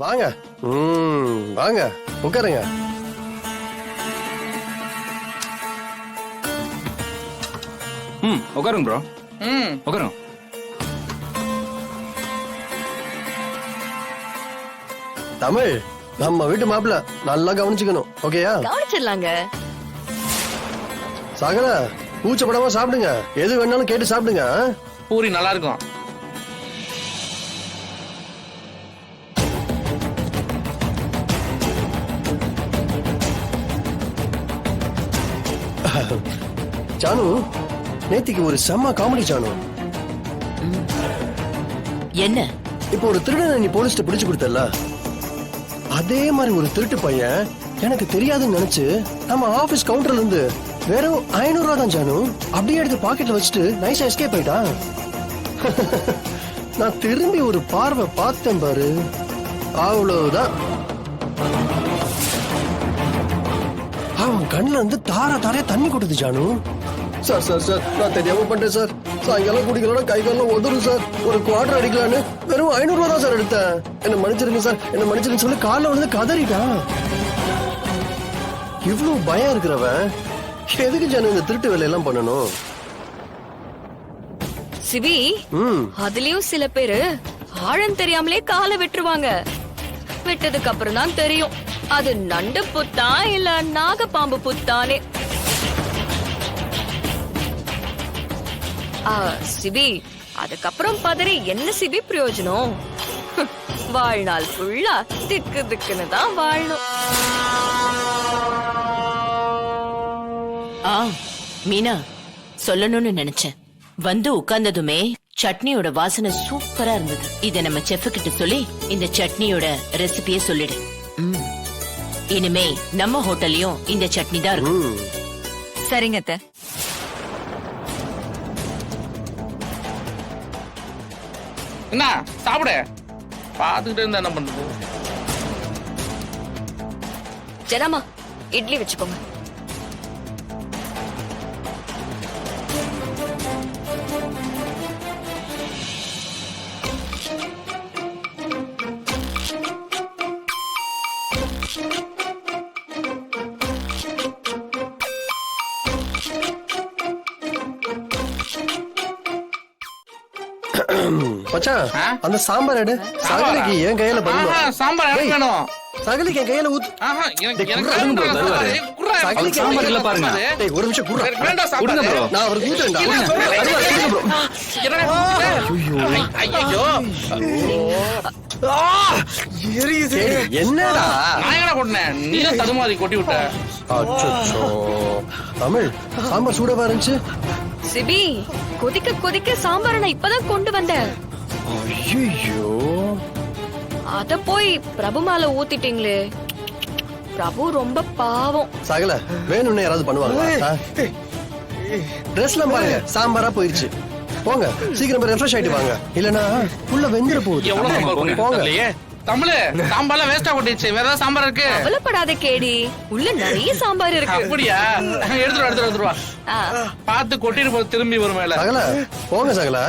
வாங்க. வாங்க உட்காருங்க. உட்காருங்க ப்ரோ. உட்காருங்க. தமிழ், நம்ம வீட்டு மாப்பிள்ள நல்லா கவனிச்சுக்கணும். ஓகேயா? கவனிச்சிடலாங்க. சகல கூச்சப்படாம சாப்பிடுங்க. எது வேணாலும் கேட்டு சாப்பிடுங்க. பூரி நல்லா இருக்கும். ஜானு, நேத்திக்கு ஒரு செம்ம காமெடி ஜானு. என்ன? இப்போ ஒரு திருடனை நீ போலீஸ்ட பிடிச்சு கொடுத்தல, அதே மாதிரி ஒரு திருட்டு பையன் எனக்கு தெரியாதுன்னு நினைச்சு நம்ம ஆபீஸ் கவுண்டர்ல இருந்து வெறும் 500 ரூபா தான் ஜானு அப்படியே எடுத்து பாக்கெட்ல வச்சுட்டு நைஸா எஸ்கேப் ஆயிட்டான். நான் திரும்பி ஒரு பார்வை பார்த்தேன் பாரு, அவ்வளவுதான். அவன் கண்ணுல இருந்து தாரையா தண்ணி கொட்டுது ஜானு. சார் சார் சார், நான் தெரியாம பண்ணிட்டேன் சார். சாயங்காலம் குடிக்கலாம் கை காலம் உதரும் சார். ஒரு குவார்டர் அடிக்கலான்னு வெறும் 500 ரூபா தான் சார் எடுத்தேன். என்ன மன்னிச்சிருங்க சார், என்ன மன்னிச்சிருங்க சொல்லி காலைல வந்து கதறிட்டான். இவ்வளவு பயம் இருக்கிறவன் எதுக்கு ஜானு இந்த திருட்டு வேலையெல்லாம் பண்ணணும்? சிவி, அதுலயும் சில பேரு ஆழம் தெரியாமலே காலை விட்டுருவாங்க. விட்டதுக்கு அப்புறம் தான் தெரியும் அது நண்டு புத்தா இல்ல நாகப்பாம்பு புத்தானே. சிபி, அதுக்கப்புறம் பதறி என்ன சிபி பிரயோஜனம்? வாழ்நாள் ஃபுல்லா திக்கு திக்குன்னு தான் வாழணும். மீனா, சொல்லணும்னு நினைச்சேன். வந்து உட்கார்ந்ததுமே சட்னியோட வாசனை சூப்பரா இருந்தது. இத நம்ம செஃப் கிட்ட சொல்லி இந்த சட்னியோட ரெசிபியை சொல்லிடு. இனிமே நம்ம ஹோட்டல்லையும் இந்த சட்னி தான் இருக்கும். சரிங்க அத்தை. என்ன சாப்பிட பாத்துக்கிட்டே இருந்தா என்ன பண்றது? ஜனமா, இட்லி வச்சுக்கோங்க. மச்சான், அந்த சாம்பார் எடு. சகலிக்கு என் கையில பண்ணுங்க. சாம்பார் எனக்கு வேணும். சகலிக்கு என் கையில ஊத்து. சகலிக்கு சாம்பார் இல்ல பாருங்க. டேய், ஒரு நிமிஷம் குடுறா. வேண்டாம் சாம்பார். நான் அவருக்கு ஊத்துறேன்டா. என்னடா நான் என்ன கொட்டினேன்? நீ தான் தடுமாறி கொட்டி விட்ட. அச்சச்சோ. தமிழ், சாம்பார் சூடவா இருந்துச்சு. சிபி, கொதிக்க கொதிக்க சாம்பார் நான் இப்பதான் கொண்டு வந்தேன். ஐயோ, அத போய் பிரபு மேல ஊத்திட்டீங்களே. பிரபு ரொம்ப பாவம். சகல வேணும்னு யாராவது பண்ணுவாங்க? ட்ரெஸ்லாம் பாருங்க சாம்பாரா போயிருச்சு. போங்க சீக்கிரம் போய் ரெஃப்ரெஷ் ஆயிட்டு வாங்க, இல்லனா உள்ள வெந்திர போகுது. எவ்வளவு சாம்பார் போங்க. தமிழ், சாம்பார்லாம் வேஸ்டா கொட்டிடுச்சு. வேற ஏதாவது சாம்பார் இருக்கு? கவலைப்படாத கேடி, உள்ள நிறைய சாம்பார் இருக்கு. அப்படியா? எடுத்துட்டு வா. பார்த்து கொட்டிட்டு போது திரும்பி வரும் மேல. சகல போங்க, சகல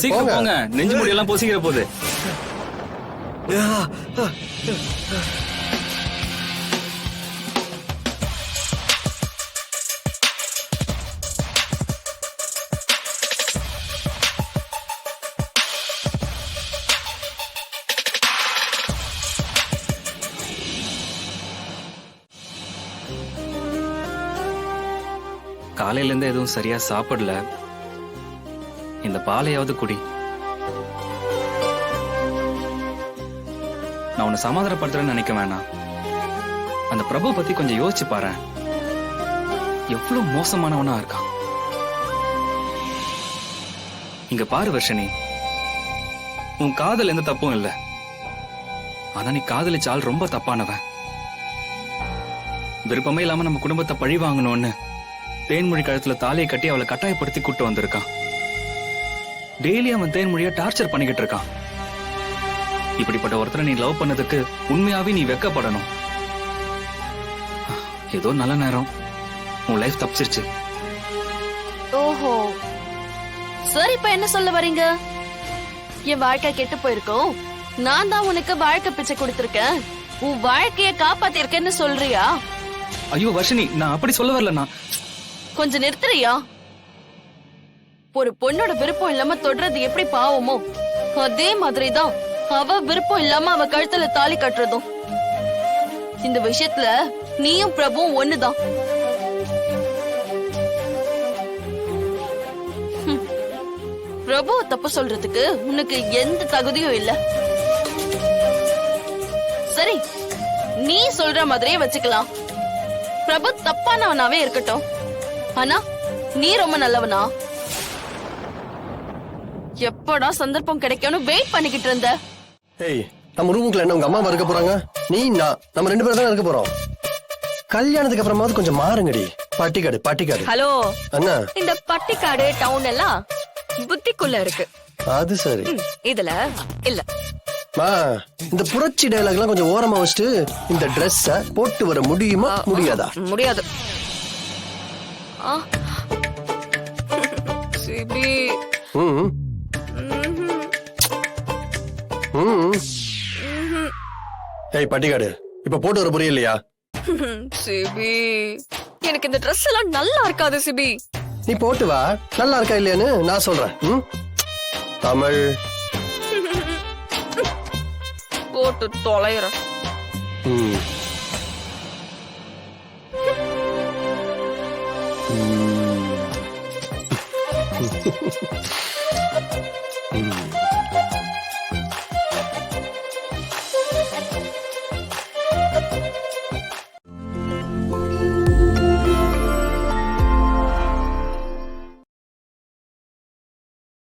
சீக்கிரம் போங்க, நெஞ்சு முடி எல்லாம் பொசிக்கிற போகுது. காலையில இருந்து எதுவும் சரியா சாப்பிடல. இந்த பாலையாவது குடி. நான் உன்னை சமாதானப்படுத்துறேன்னு நினைக்க வேணாம். அந்த பிரபு பத்தி கொஞ்சம் யோசிச்சு பாரு. எவ்வளவு மோசமானவனா இருக்கான். இங்க பாரு வர்ஷினி, உன் காதல் எந்த தப்பும் இல்ல. ஆனா நீ காதலிச்ச ஆள் ரொம்ப தப்பானவன். விருப்பமே இல்லாம நம்ம குடும்பத்தை பழி வாங்கணும்னு தேன்மொழி கழுத்துல தாலியை கட்டி அவளை கட்டாயப்படுத்தி கூட்டு வந்திருக்கான். டெய்லி அவன் தேன்மொழிய டார்ச்சர் பண்ணிக்கிட்டு இருக்கான். இப்படிப்பட்ட ஒருத்தரை நீ லவ் பண்ணதுக்கு உண்மையாவே நீ வெக்கப்படணும். ஏதோ நல்ல நேரம் உன் லைஃப் தப்பிச்சிருச்சு. ஓஹோ, சரி, இப்ப என்ன சொல்ல வரீங்க? என் வாழ்க்கை கெட்டு போயிருக்கோம், நான் தான் உனக்கு வாழ்க்கை பிச்சை கொடுத்திருக்கேன், உன் வாழ்க்கைய காப்பாத்திருக்கேன்னு சொல்றியா? ஐயோ வர்ஷினி, நான் அப்படி சொல்ல வரலண்ணா. கொஞ்சம் நிறுத்துறியா? ஒரு பொண்ணோட விருப்பம் இல்லாம தொடுறது எப்படி பாவமோ, அதே மாதிரிதான் அவ விருப்பம் இல்லாம அவ கழுத்துல தாலி கட்டுறதும். இந்த விஷயத்துல நீயும் பிரபுவும் ஒண்ணுதான். பிரபுவ தப்பு சொல்றதுக்கு உனக்கு எந்த தகுதியும் இல்ல. சரி, நீ சொல்ற மாதிரியே வச்சுக்கலாம். பிரபு தப்பானவனாவே இருக்கட்டும், ஆனா நீ ரொம்ப நல்லவனா? எப்படா சந்தர்ப்பம் கிடைக்கும்னு வெயிட் பண்ணிக்கிட்டு இருந்த. ஏய், நம்ம ரூமுக்குள்ள என்ன உங்க அம்மா இருக்க போறாங்க? நீ நான் நம்ம 2 பேரும் தான் இருக்க போறோம். கல்யாணத்துக்கு அப்புறமாவது கொஞ்சம் மாறுங்கடி. பட்டிக்காடு பட்டிக்காடு. ஹலோ, அண்ணா, இந்த பட்டிக்காடு டவுன் எல்லாம் புத்திக்குள்ள இருக்கு. அது சரி. இதுல இல்ல. மா, இந்த புரட்சி டயலாக் எல்லாம் கொஞ்சம் ஓரமா வச்சுட்டு இந்த Dress-அ போட்டு வர முடியுமா முடியாதா? முடியாது. ஆ. சிபி. ம் ம். ஏய் பட்டிக்காடு, இப்ப போட்டு வர புரியலையா? சிபி, எனக்கு இந்த Dress எல்லாம் நல்லா இருக்காது சிபி. நீ போட்டு வா, நல்லா இருக்கா இல்லையான்னு நான் சொல்றேன். தமிழ் போட்டு தொலைறேன். ம். ம்.